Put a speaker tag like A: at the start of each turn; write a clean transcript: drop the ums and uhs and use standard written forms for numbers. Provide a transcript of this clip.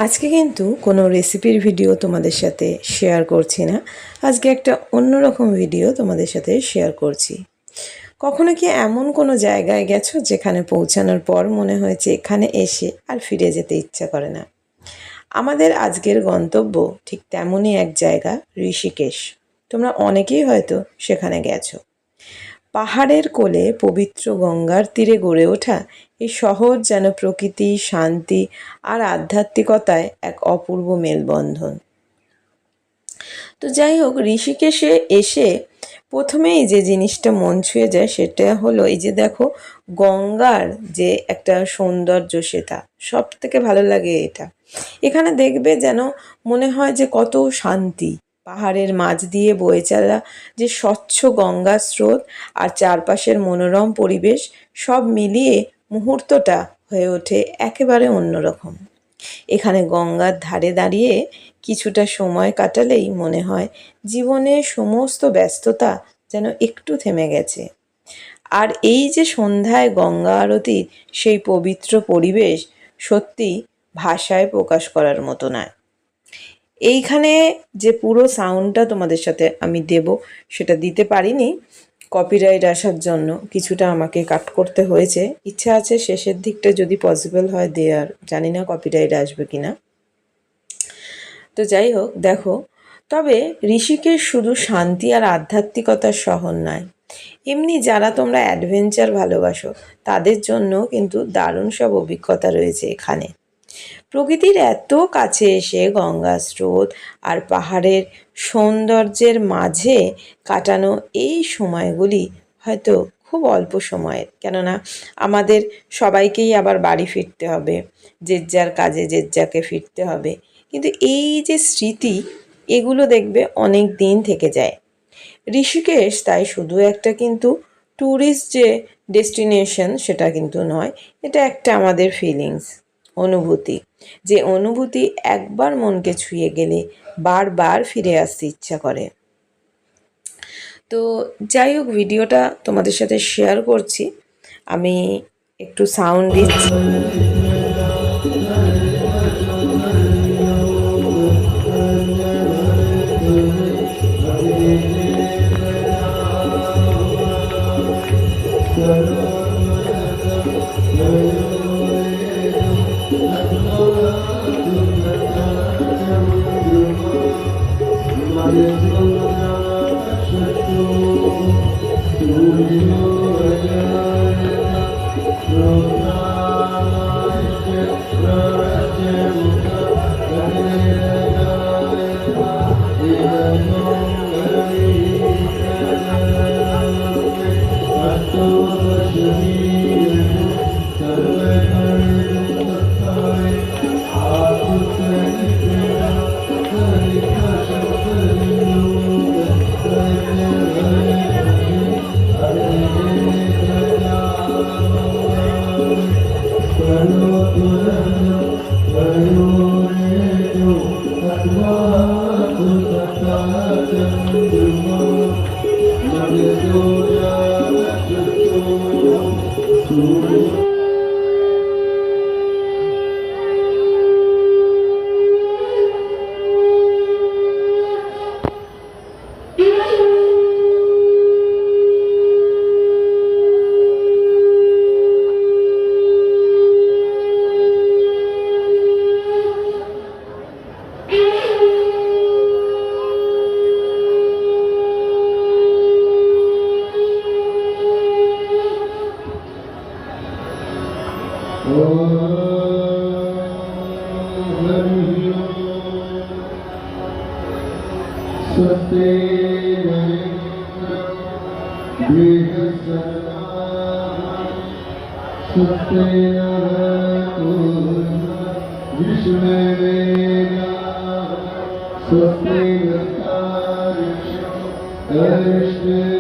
A: আজকে কিন্তু কোনো রেসিপির ভিডিও তোমাদের সাথে শেয়ার করছি না। আজকে একটা অন্যরকম ভিডিও তোমাদের সাথে শেয়ার করছি। কখনো কি এমন কোনো জায়গায় গেছো যেখানে পৌঁছানোর পর মনে হয়েছে এখানে এসে আর ফিরে যেতে ইচ্ছা করে না? আমাদের আজকের গন্তব্য ঠিক তেমনই এক জায়গা, ঋষিকেশ। তোমরা অনেকেই হয়তো সেখানে গেছো। পাহাড়ের কোলে পবিত্র গঙ্গার তীরে গড়ে ওঠা এই শহর যেন প্রকৃতি, শান্তি আর আধ্যাত্মিকতায় এক অপূর্ব মেলবন্ধন। তো যাই হোক, ঋষিকেশে এসে প্রথমেই যে জিনিসটা মন ছুঁয়ে যায় সেটা হলো এই যে দেখো, গঙ্গার যে একটা সৌন্দর্য, সেটা সব থেকে ভালো লাগে। এখানে দেখবে যেন মনে হয় যে কত শান্তি। পাহাড়ের মাঝ দিয়ে বয়ে চলা যে স্বচ্ছ গঙ্গার স্রোত আর চারপাশের মনোরম পরিবেশ, সব মিলিয়ে মুহূর্তটা হয়ে ওঠে একেবারে অন্যরকম। এখানে গঙ্গার ধারে দাঁড়িয়ে কিছুটা সময় কাটালেই মনে হয় জীবনের সমস্ত ব্যস্ততা যেন একটু থেমে গেছে। আর এই যে সন্ধ্যায় গঙ্গা আরতির সেই পবিত্র পরিবেশ সত্যি ভাষায় প্রকাশ করার মতো নয়। এইখানে যে পুরো সাউন্ডটা তোমাদের সাথে আমি দেব, সেটা দিতে পারিনি, কপিরাইট আসার জন্য কিছুটা আমাকে কাট করতে হয়েছে। ইচ্ছা আছে শেষের দিকটা যদি পসিবল হয় দেয়ার, জানি না কপিরাইট আসবে কিনা। তো যাই হোক, দেখো, তবে ঋষিকেশ শুধু শান্তি আর আধ্যাত্মিকতার শহর নয়, এমনি যারা তোমরা অ্যাডভেঞ্চার ভালোবাসো তাদের জন্য কিন্তু দারুণ সব অভিজ্ঞতা রয়েছে এখানে। প্রকৃতির এত কাছে এসে গঙ্গা স্রোত আর পাহাড়ের সৌন্দর্যের মাঝে কাটানো এই সময়গুলি হয়তো খুব অল্প সময়ের, কেননা আমাদের সবাইকেই আবার বাড়ি ফিরতে হবে, যে যার কাজে যে যাকে ফিরতে হবে। কিন্তু এই যে স্মৃতি, এগুলো দেখবে অনেক দিন থেকে যায়। ঋষিকেশ তাই শুধু একটা কিন্তু ট্যুরিস্ট যে ডেস্টিনেশন সেটা কিন্তু নয়, এটা একটা আমাদের ফিলিংস, অনুভূতি, যে অনুভূতি একবার মনকে ছুঁয়ে গেলে বারবার ফিরে আসতে ইচ্ছা করে। তো যাই হোক, ভিডিওটা তোমাদের সাথে শেয়ার করছি। আমি একটু সাউন্ড দিচ্ছি।
B: Swasti